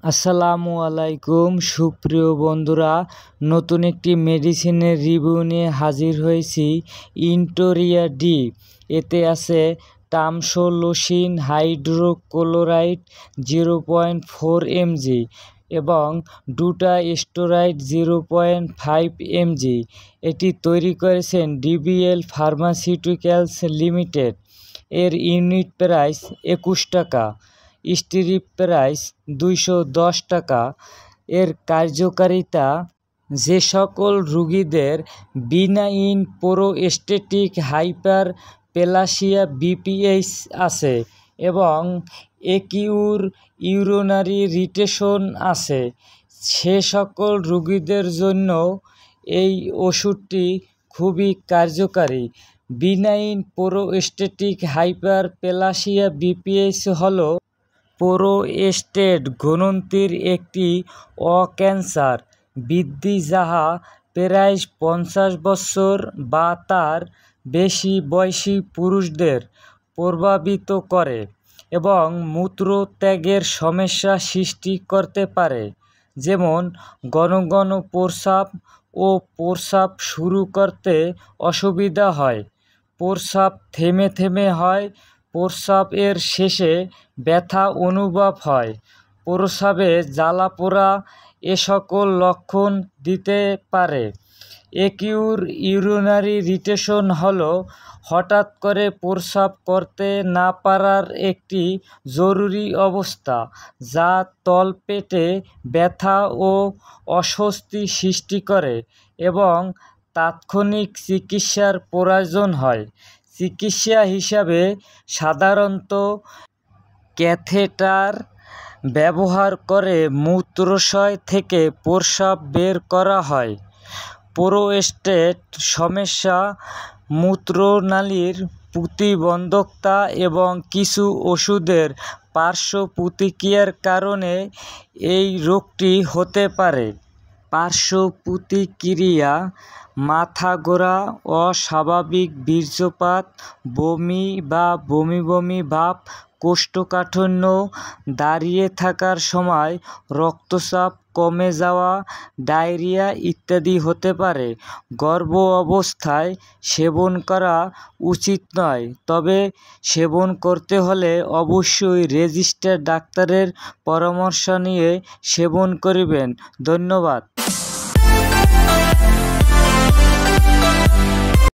আসসালামু আলাইকুম সুপ্রিয় বন্ধুরা, নতুন একটি মেডিসিনের রিভিউ নিয়ে হাজির হয়েছি। ইন্টোরিয়া ডি, এতে আছে টামসোলোসিন হাইড্রোক্লোরাইড 0.4 mg এবং ডুটা স্টেরয়েড 0.5 mg। এটি তৈরি করেছেন ডিবিএল ফার্মাসিউটিক্যালস লিমিটেড। এর ইউনিট প্রাইস 21 টাকা, স্ট্রিপ প্রাইস 210 টাকা। এর কার্যকারিতা: যে সকল রোগীদের বিনাইন প্রোস্টেটিক হাইপার প্লাসিয়া বিপিএইচ আছে এবং একিউর ইউরিনারি রিটেনশন আছে, সে সকল রোগীদের জন্য এই ওষুধটি খুবই কার্যকারী। বিনাইন প্রোস্টেটিক হাইপার প্লাসিয়া বিপিএইচ হল প্রোস্টেট গ্রন্থির একটি অক্যান্সার বৃদ্ধি যাহা প্রায় 50 বছর বা তার বেশি বয়সী পুরুষদের প্রভাবিত করে এবং মূত্রত্যাগের সমস্যা সৃষ্টি করতে পারে, যেমন ঘন ঘন প্রস্রাব ও প্রস্রাব শুরু করতে অসুবিধা হয়, প্রস্রাব থেমে থেমে হয়, প্রস্রাবের শেষে ব্যথা অনুভব হয়, প্রস্রাবে জ্বালাপোড়া এ সকল লক্ষণ দিতে পারে। একিউর ইউরিনারি রিটেনশন হল হঠাৎ করে প্রস্রাব করতে না পারার একটি জরুরি অবস্থা যা তলপেটে ব্যথা ও অস্বস্তি সৃষ্টি করে এবং তাৎক্ষণিক চিকিৎসার প্রয়োজন হয়। চিকিৎসা হিসাবে সাধারণত ক্যাথেটার ব্যবহার করে মূত্রাশয় থেকে প্রস্রাব বের করা হয়। প্রোস্টেট সমস্যা, মূত্রনালীর প্রতিবন্ধকতা এবং কিছু ওষুধের পার্শ্ব প্রতিক্রিয়ার কারণে এই রোগটি হতে পারে। পার্শ্ব প্রতিক্রিয়া: মাথা ঘোরা, অস্বাভাবিক বীর্যপাত, বমি বা বমি বমি ভাব, কোষ্ঠকাঠিন্য, দাঁড়িয়ে থাকার সময় রক্তচাপ কমে যাওয়া, ডায়রিয়া ইত্যাদি হতে পারে। গর্ভ অবস্থায় সেবন করা উচিত নয়, তবে সেবন করতে হলে অবশ্যই রেজিস্টার্ড ডাক্তারের পরামর্শ নিয়ে সেবন করবেন। ধন্যবাদ।